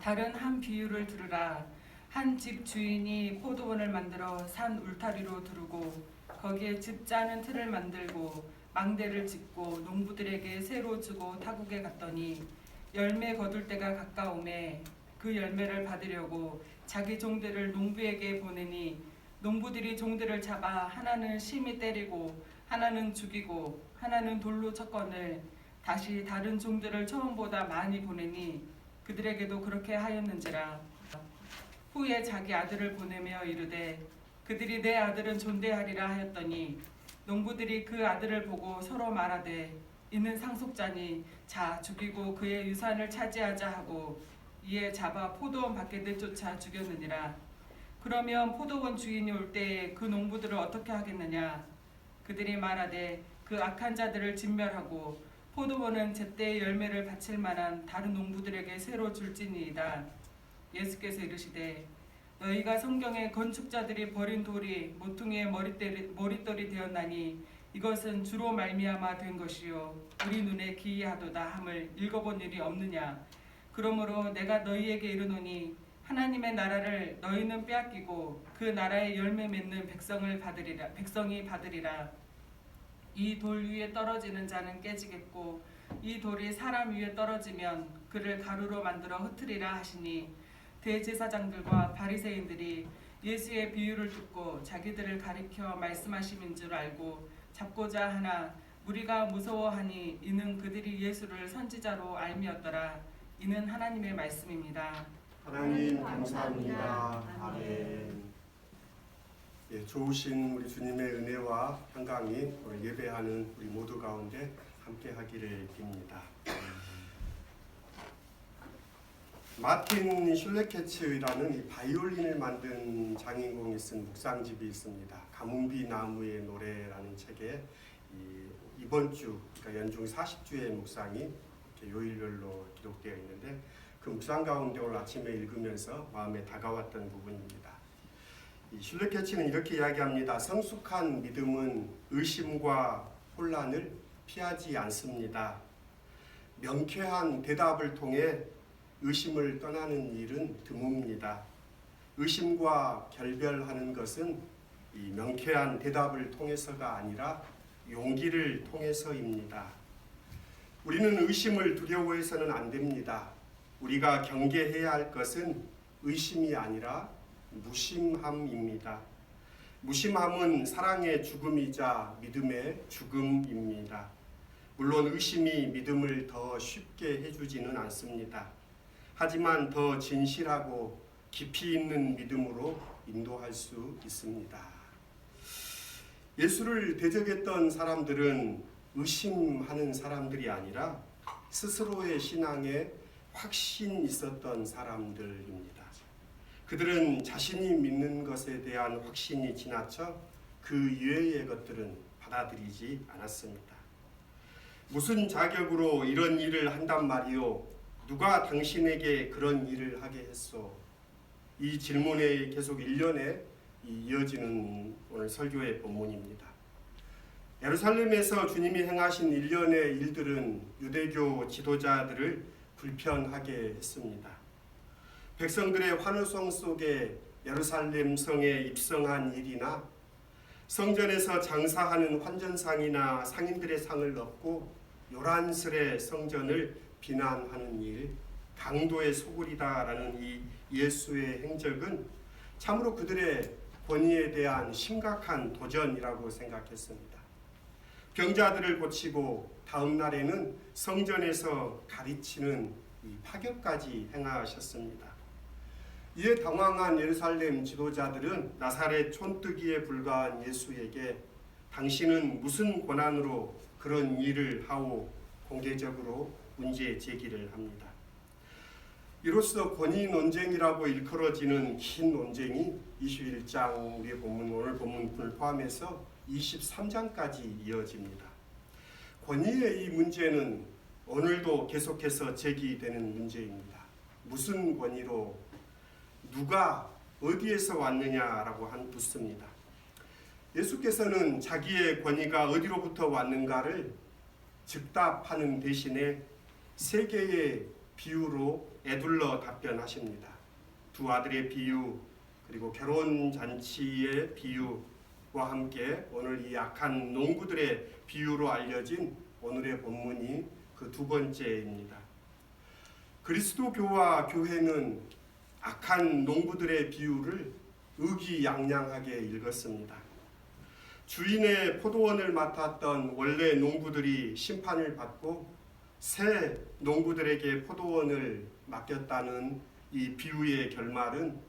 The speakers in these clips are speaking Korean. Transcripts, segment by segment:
다른 한 비유를 들으라. 한 집 주인이 포도원을 만들어 산 울타리로 두르고 거기에 집 짜는 틀을 만들고 망대를 짓고 농부들에게 새로 주고 타국에 갔더니 열매 거둘 때가 가까우매 그 열매를 받으려고 자기 종들을 농부에게 보내니 농부들이 종들을 잡아 하나는 심히 때리고 하나는 죽이고 하나는 돌로 쳤거늘 다시 다른 종들을 처음보다 많이 보내니 그들에게도 그렇게 하였는지라. 후에 자기 아들을 보내며 이르되 그들이 내 아들은 존대하리라 하였더니 농부들이 그 아들을 보고 서로 말하되 이는 상속자니 자 죽이고 그의 유산을 차지하자 하고 이에 잡아 포도원 밖에 내쫓아 죽였느니라. 그러면 포도원 주인이 올 때에 그 농부들을 어떻게 하겠느냐. 그들이 말하되 그 악한 자들을 진멸하고 포도원은 제때의 열매를 바칠 만한 다른 농부들에게 새로 줄지니이다. 예수께서 이르시되 너희가 성경에 건축자들이 버린 돌이 모퉁이의 머릿돌이 되었나니 이것은 주로 말미암아 된 것이요 우리 눈에 기이하도다 함을 읽어본 일이 없느냐. 그러므로 내가 너희에게 이르노니 하나님의 나라를 너희는 빼앗기고 그 나라의 열매 맺는 백성이 받으리라. 이 돌 위에 떨어지는 자는 깨지겠고 이 돌이 사람 위에 떨어지면 그를 가루로 만들어 흩으리라 하시니 대제사장들과 바리새인들이 예수의 비유를 듣고 자기들을 가리켜 말씀하심인 줄 알고 잡고자 하나 무리가 무서워하니 이는 그들이 예수를 선지자로 알미었더라. 이는 하나님의 말씀입니다. 하나님 감사합니다. 아멘. 예, 좋으신 우리 주님의 은혜와 평강이 오늘 예배하는 우리 모두 가운데 함께하기를 빕니다. 마틴 슐레케츠라는 이 바이올린을 만든 장인공이 쓴 묵상집이 있습니다. 가뭄비 나무의 노래라는 책에 이번 주, 그러니까 연중 40주의 묵상이 이렇게 요일별로 기록되어 있는데 그 묵상 가운데 오늘 아침에 읽으면서 마음에 다가왔던 부분입니다. 이 슐레케츠는 이렇게 이야기합니다. 성숙한 믿음은 의심과 혼란을 피하지 않습니다. 명쾌한 대답을 통해 의심을 떠나는 일은 드뭅니다. 의심과 결별하는 것은 이 명쾌한 대답을 통해서가 아니라 용기를 통해서입니다. 우리는 의심을 두려워해서는 안 됩니다. 우리가 경계해야 할 것은 의심이 아니라 무심함입니다. 무심함은 사랑의 죽음이자 믿음의 죽음입니다. 물론 의심이 믿음을 더 쉽게 해주지는 않습니다. 하지만 더 진실하고 깊이 있는 믿음으로 인도할 수 있습니다. 예수를 대적했던 사람들은 의심하는 사람들이 아니라 스스로의 신앙에 확신 있었던 사람들입니다. 그들은 자신이 믿는 것에 대한 확신이 지나쳐 그 이외의 것들은 받아들이지 않았습니다. 무슨 자격으로 이런 일을 한단 말이오? 누가 당신에게 그런 일을 하게 했소? 이 질문에 계속 일련에 이어지는 오늘 설교의 본문입니다. 예루살렘에서 주님이 행하신 일련의 일들은 유대교 지도자들을 불편하게 했습니다. 백성들의 환호성 속에 예루살렘 성에 입성한 일이나 성전에서 장사하는 환전상이나 상인들의 상을 넣고 요란스레 성전을 비난하는 일, 강도의 소굴이다라는 이 예수의 행적은 참으로 그들의 권위에 대한 심각한 도전이라고 생각했습니다. 병자들을 고치고 다음 날에는 성전에서 가르치는 이 파격까지 행하셨습니다. 이에 당황한 예루살렘 지도자들은 나사렛 촌뜨기에 불과한 예수에게 당신은 무슨 권한으로 그런 일을 하오? 공개적으로 문제 제기를 합니다. 이로써 권위 논쟁이라고 일컬어지는 긴 논쟁이 21장 우리의 본문, 오늘 본문을 포함해서 23장까지 이어집니다. 권위의 이 문제는 오늘도 계속해서 제기되는 문제입니다. 무슨 권위로 누가 어디에서 왔느냐라고 묻습니다. 예수께서는 자기의 권위가 어디로부터 왔는가를 즉답하는 대신에 세 개의 비유로 에둘러 답변하십니다. 두 아들의 비유, 그리고 결혼 잔치의 비유와 함께 오늘 이 악한 농부들의 비유로 알려진 오늘의 본문이 그 두 번째입니다. 그리스도교와 교회는 악한 농부들의 비유를 의기양양하게 읽었습니다. 주인의 포도원을 맡았던 원래 농부들이 심판을 받고 새 농부들에게 포도원을 맡겼다는 이 비유의 결말은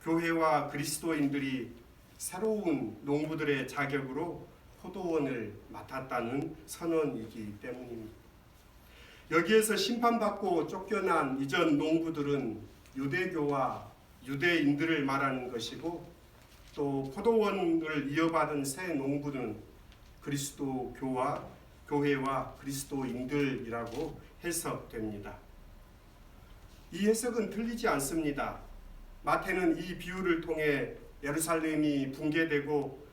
교회와 그리스도인들이 새로운 농부들의 자격으로 포도원을 맡았다는 선언이기 때문입니다. 여기에서 심판받고 쫓겨난 이전 농부들은 유대교와 유대인들을 말하는 것이고, 또 포도원을 이어받은 새 농부는 그리스도교와 교회와 그리스도인들이라고 해석됩니다. 이 해석은 틀리지 않습니다. 마태는 이 비유를 통해 예루살렘이 붕괴되고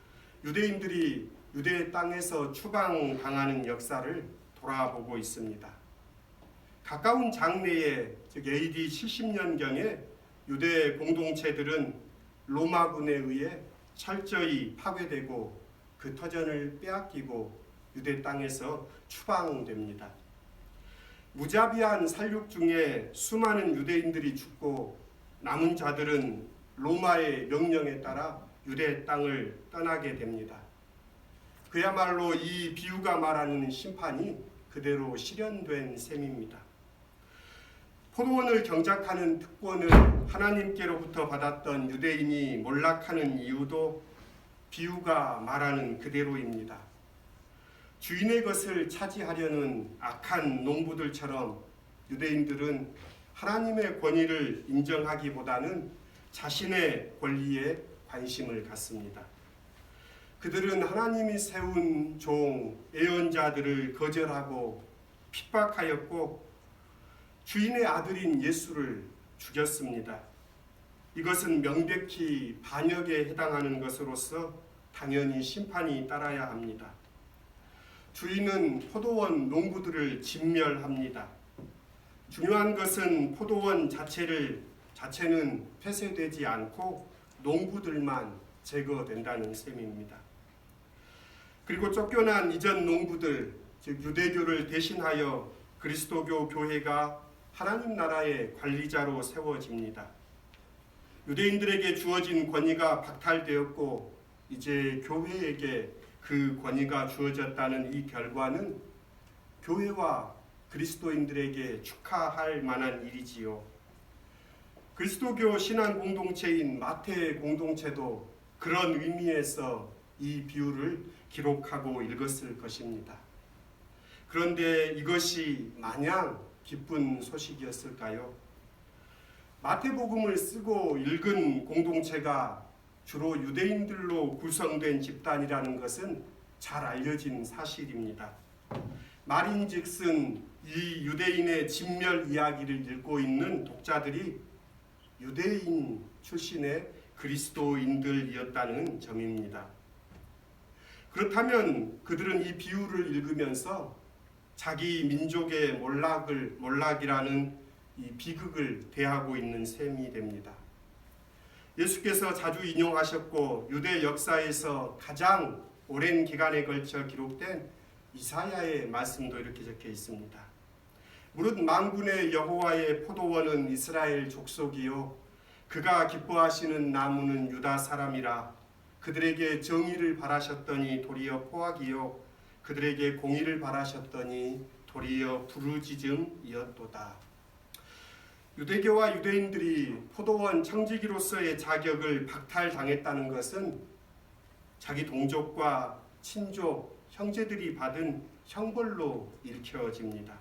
유대인들이 유대 땅에서 추방당하는 역사를 돌아보고 있습니다. 가까운 장래에, 즉 AD 70년경에 유대 공동체들은 로마군에 의해 철저히 파괴되고 그 터전을 빼앗기고 유대 땅에서 추방됩니다. 무자비한 살육 중에 수많은 유대인들이 죽고 남은 자들은 로마의 명령에 따라 유대 땅을 떠나게 됩니다. 그야말로 이 비유가 말하는 심판이 그대로 실현된 셈입니다. 포도원을 경작하는 특권을 하나님께로부터 받았던 유대인이 몰락하는 이유도 비유가 말하는 그대로입니다. 주인의 것을 차지하려는 악한 농부들처럼 유대인들은 하나님의 권위를 인정하기보다는 자신의 권리에 관심을 갖습니다. 그들은 하나님이 세운 종, 예언자들을 거절하고 핍박하였고 주인의 아들인 예수를 죽였습니다. 이것은 명백히 반역에 해당하는 것으로서 당연히 심판이 따라야 합니다. 주인은 포도원 농부들을 진멸합니다. 중요한 것은 포도원 자체는 폐쇄되지 않고 농부들만 제거된다는 셈입니다. 그리고 쫓겨난 이전 농부들, 즉 유대교를 대신하여 그리스도교 교회가 하나님 나라의 관리자로 세워집니다. 유대인들에게 주어진 권위가 박탈되었고 이제 교회에게 그 권위가 주어졌다는 이 결과는 교회와 그리스도인들에게 축하할 만한 일이지요. 그리스도교 신앙 공동체인 마태 공동체도 그런 의미에서 이 비유를 기록하고 읽었을 것입니다. 그런데 이것이 마냥 기쁜 소식이었을까요? 마태복음을 쓰고 읽은 공동체가 주로 유대인들로 구성된 집단이라는 것은 잘 알려진 사실입니다. 말인즉슨 이 유대인의 진멸 이야기를 읽고 있는 독자들이 유대인 출신의 그리스도인들이었다는 점입니다. 그렇다면 그들은 이 비유를 읽으면서 자기 민족의 몰락이라는 이 비극을 대하고 있는 셈이 됩니다. 예수께서 자주 인용하셨고 유대 역사에서 가장 오랜 기간에 걸쳐 기록된 이사야의 말씀도 이렇게 적혀 있습니다. 무릇 만군의 여호와의 포도원은 이스라엘 족속이요 그가 기뻐하시는 나무는 유다 사람이라. 그들에게 정의를 바라셨더니 도리어 포악이요 그들에게 공의를 바라셨더니 도리어 부르짖음이었도다. 유대교와 유대인들이 포도원 청지기로서의 자격을 박탈당했다는 것은 자기 동족과 친족, 형제들이 받은 형벌로 읽혀집니다.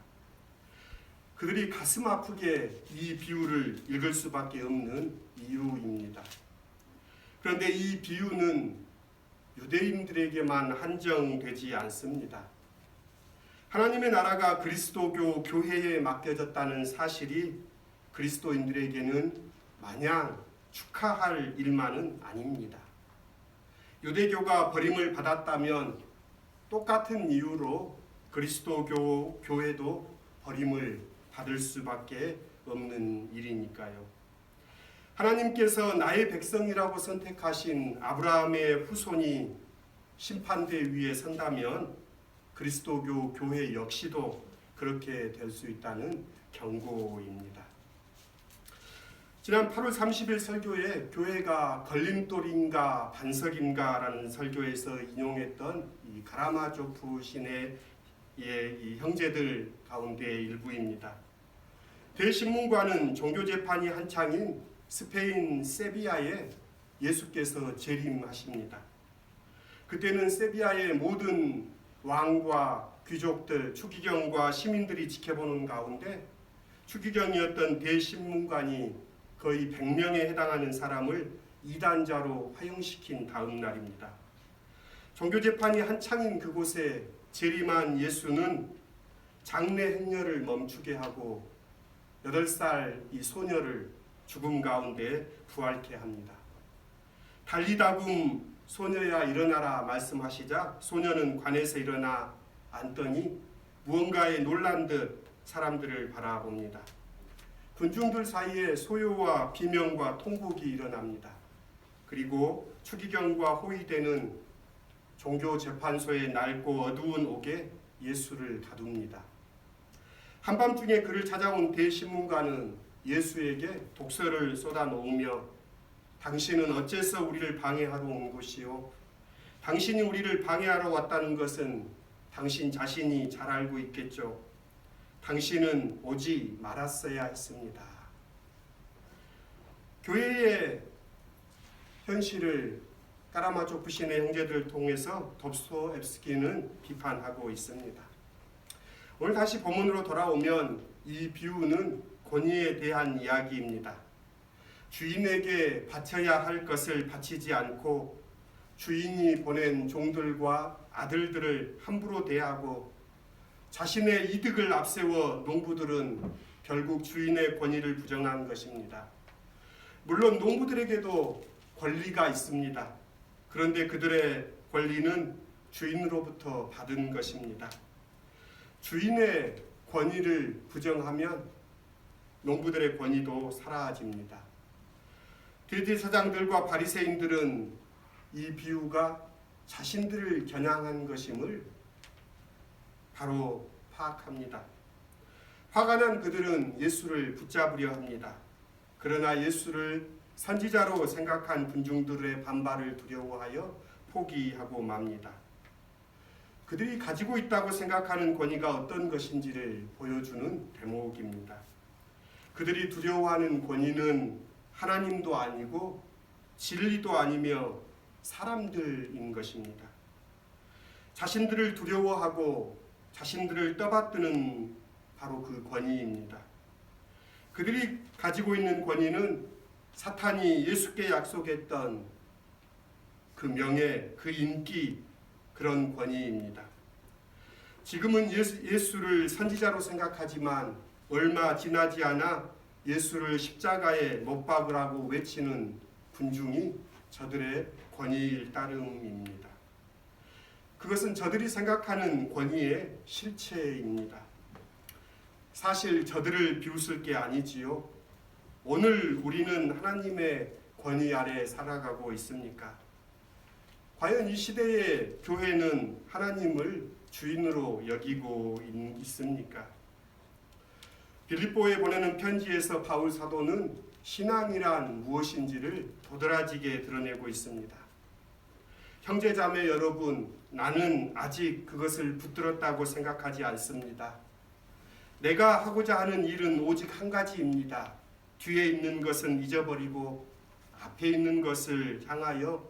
그들이 가슴 아프게 이 비유를 읽을 수밖에 없는 이유입니다. 그런데 이 비유는 유대인들에게만 한정되지 않습니다. 하나님의 나라가 그리스도교 교회에 맡겨졌다는 사실이 그리스도인들에게는 마냥 축하할 일만은 아닙니다. 유대교가 버림을 받았다면 똑같은 이유로 그리스도교 교회도 버림을 받을 수밖에 없는 일이니까요. 하나님께서 나의 백성이라고 선택하신 아브라함의 후손이 심판대 위에 선다면 그리스도교 교회 역시도 그렇게 될 수 있다는 경고입니다. 지난 8월 30일 설교에 교회가 걸림돌인가 반석인가라는 설교에서 인용했던 이 가라마조프 신의 이 형제들 가운데 일부입니다. 대신문관은 종교재판이 한창인 스페인 세비야에 예수께서 재림하십니다. 그때는 세비야의 모든 왕과 귀족들, 추기경과 시민들이 지켜보는 가운데 추기경이었던 대신문관이 거의 100명에 해당하는 사람을 이단자로 화형시킨 다음 날입니다. 종교재판이 한창인 그곳에 재림한 예수는 장래 행렬을 멈추게 하고 8살 이 소녀를 죽음 가운데 부활케 합니다. 달리다굼 소녀야 일어나라 말씀하시자 소녀는 관에서 일어나 앉더니 무언가에 놀란 듯 사람들을 바라봅니다. 군중들 사이에 소요와 비명과 통곡이 일어납니다. 그리고 추기경과 호위대는 종교재판소의 낡고 어두운 옥에 예수를 가둡니다. 한밤중에 그를 찾아온 대신문관은 예수에게 독설을 쏟아놓으며 당신은 어째서 우리를 방해하러 온 것이요? 당신이 우리를 방해하러 왔다는 것은 당신 자신이 잘 알고 있겠죠. 당신은 오지 말았어야 했습니다. 교회의 현실을 까라마조프 신의 형제들을 통해서 덥스토옙스키는 비판하고 있습니다. 오늘 다시 본문으로 돌아오면 이 비유는 권위에 대한 이야기입니다. 주인에게 바쳐야 할 것을 바치지 않고 주인이 보낸 종들과 아들들을 함부로 대하고 자신의 이득을 앞세워 농부들은 결국 주인의 권위를 부정한 것입니다. 물론 농부들에게도 권리가 있습니다. 그런데 그들의 권리는 주인으로부터 받은 것입니다. 주인의 권위를 부정하면 농부들의 권위도 사라집니다. 대제사장들과 바리새인들은 이 비유가 자신들을 겨냥한 것임을 바로 파악합니다. 화가 난 그들은 예수를 붙잡으려 합니다. 그러나 예수를 선지자로 생각한 군중들의 반발을 두려워하여 포기하고 맙니다. 그들이 가지고 있다고 생각하는 권위가 어떤 것인지를 보여주는 대목입니다. 그들이 두려워하는 권위는 하나님도 아니고 진리도 아니며 사람들인 것입니다. 자신들을 두려워하고 자신들을 떠받드는 바로 그 권위입니다. 그들이 가지고 있는 권위는 사탄이 예수께 약속했던 그 명예, 그 인기, 그런 권위입니다. 지금은 예수를 선지자로 생각하지만 얼마 지나지 않아 예수를 십자가에 못 박으라고 외치는 군중이 저들의 권위일 따름입니다. 그것은 저들이 생각하는 권위의 실체입니다. 사실 저들을 비웃을 게 아니지요. 오늘 우리는 하나님의 권위 아래 살아가고 있습니까? 과연 이 시대의 교회는 하나님을 주인으로 여기고 있습니까? 빌립보에 보내는 편지에서 바울 사도는 신앙이란 무엇인지를 도드라지게 드러내고 있습니다. 형제자매 여러분, 나는 아직 그것을 붙들었다고 생각하지 않습니다. 내가 하고자 하는 일은 오직 한 가지입니다. 뒤에 있는 것은 잊어버리고 앞에 있는 것을 향하여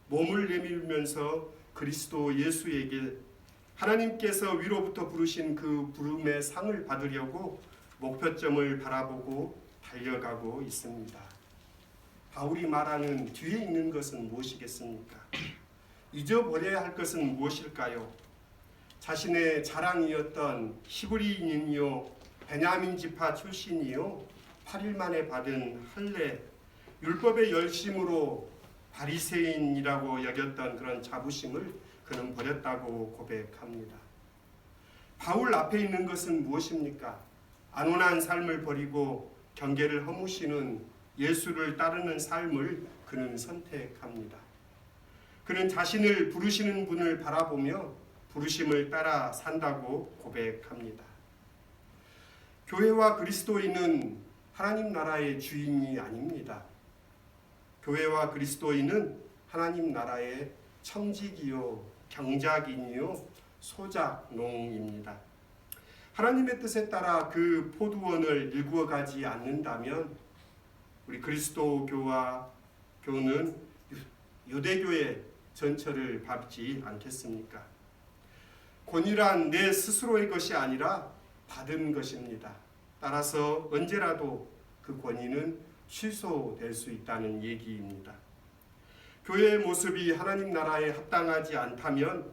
몸을 내밀면서 그리스도 예수에게 하나님께서 위로부터 부르신 그 부름의 상을 받으려고 목표점을 바라보고 달려가고 있습니다. 바울이 말하는 뒤에 있는 것은 무엇이겠습니까? 잊어버려야 할 것은 무엇일까요? 자신의 자랑이었던 히브리인이요 베냐민 지파 출신이요 8일 만에 받은 할례 율법의 열심으로 바리새인이라고 여겼던 그런 자부심을 그는 버렸다고 고백합니다. 바울 앞에 있는 것은 무엇입니까? 안온한 삶을 버리고 경계를 허무시는 예수를 따르는 삶을 그는 선택합니다. 그는 자신을 부르시는 분을 바라보며 부르심을 따라 산다고 고백합니다. 교회와 그리스도인은 하나님 나라의 주인이 아닙니다. 교회와 그리스도인은 하나님 나라의 청직이요 경작인이요 소작농입니다. 하나님의 뜻에 따라 그 포도원을 일구어가지 않는다면 우리 그리스도교와 교는 유대교의 전철을 밟지 않겠습니까? 권위란 내 스스로의 것이 아니라 받은 것입니다. 따라서 언제라도 그 권위는 취소될 수 있다는 얘기입니다. 교회의 모습이 하나님 나라에 합당하지 않다면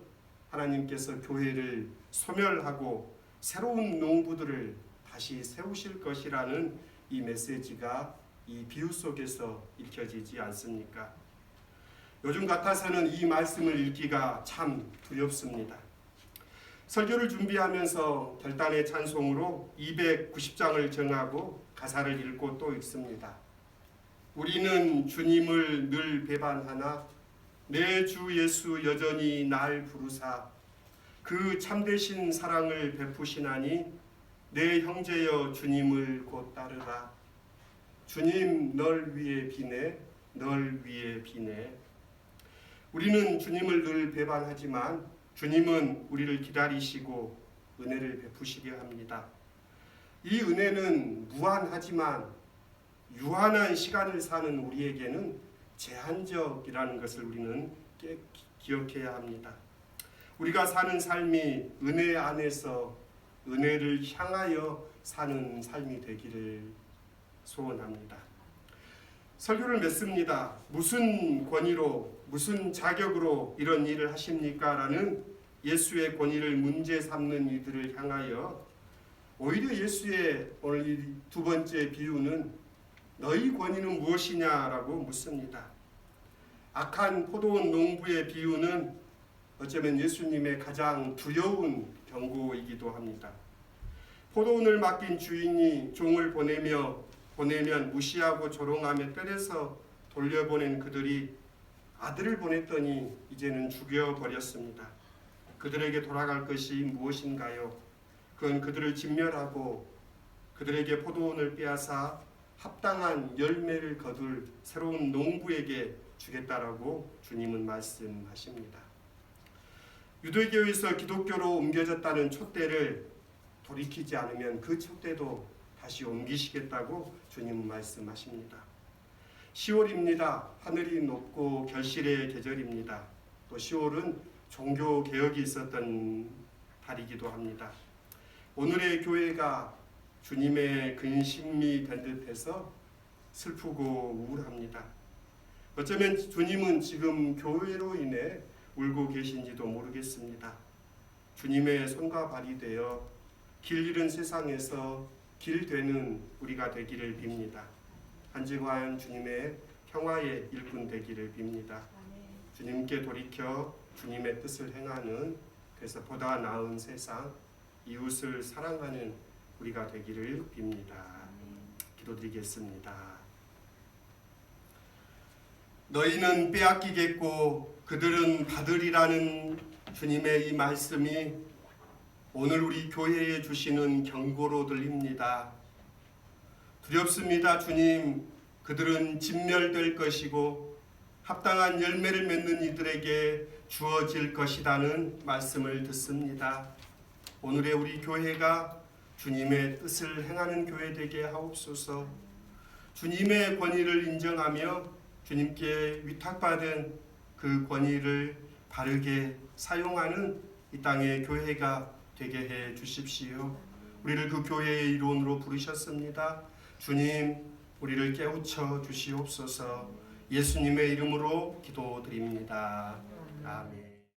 하나님께서 교회를 소멸하고 새로운 농부들을 다시 세우실 것이라는 이 메시지가 이 비유 속에서 읽혀지지 않습니까? 요즘 같아서는 이 말씀을 읽기가 참 두렵습니다. 설교를 준비하면서 결단의 찬송으로 290장을 정하고 가사를 읽고 또 읽습니다. 우리는 주님을 늘 배반하나 내 주 예수 여전히 날 부르사 그 참되신 사랑을 베푸시나니 내 형제여 주님을 곧 따르라. 주님 널 위해 비네 널 위해 비네. 우리는 주님을 늘 배반하지만 주님은 우리를 기다리시고 은혜를 베푸시게 합니다. 이 은혜는 무한하지만 유한한 시간을 사는 우리에게는 제한적이라는 것을 우리는 기억해야 합니다. 우리가 사는 삶이 은혜 안에서 은혜를 향하여 사는 삶이 되기를 소원합니다. 설교를 맺습니다. 무슨 권위로 무슨 자격으로 이런 일을 하십니까? 라는 예수의 권위를 문제 삼는 이들을 향하여 오히려 예수의 오늘 이 두 번째 비유는 너희 권위는 무엇이냐라고 묻습니다. 악한 포도원 농부의 비유는 어쩌면 예수님의 가장 두려운 경고이기도 합니다. 포도원을 맡긴 주인이 종을 보내면 무시하고 조롱하며 때려서 돌려보낸 그들이 아들을 보냈더니 이제는 죽여버렸습니다. 그들에게 돌아갈 것이 무엇인가요? 그건 그들을 진멸하고 그들에게 포도원을 빼앗아 합당한 열매를 거둘 새로운 농부에게 주겠다라고 주님은 말씀하십니다. 유대교에서 기독교로 옮겨졌다는 촛대를 돌이키지 않으면 그 촛대도 다시 옮기시겠다고 주님은 말씀하십니다. 10월입니다. 하늘이 높고 결실의 계절입니다. 또 10월은 종교 개혁이 있었던 달이기도 합니다. 오늘의 교회가 주님의 근심이 된 듯해서 슬프고 우울합니다. 어쩌면 주님은 지금 교회로 인해 울고 계신지도 모르겠습니다. 주님의 손과 발이 되어 길 잃은 세상에서 길 되는 우리가 되기를 빕니다. 한지관 주님의 평화의 일꾼 되기를 빕니다. 주님께 돌이켜 주님의 뜻을 행하는 그래서 보다 나은 세상, 이웃을 사랑하는 우리가 되기를 빕니다. 기도드리겠습니다. 너희는 빼앗기겠고 그들은 받으리라는 주님의 이 말씀이 오늘 우리 교회에 주시는 경고로 들립니다. 두렵습니다. 주님, 그들은 진멸될 것이고 합당한 열매를 맺는 이들에게 주어질 것이라는 말씀을 듣습니다. 오늘의 우리 교회가 주님의 뜻을 행하는 교회 되게 하옵소서. 주님의 권위를 인정하며 주님께 위탁받은 그 권위를 바르게 사용하는 이 땅의 교회가 되게 해 주십시오. 우리를 그 교회의 일원으로 부르셨습니다. 주님, 우리를 깨우쳐 주시옵소서. 예수님의 이름으로 기도드립니다. 아멘.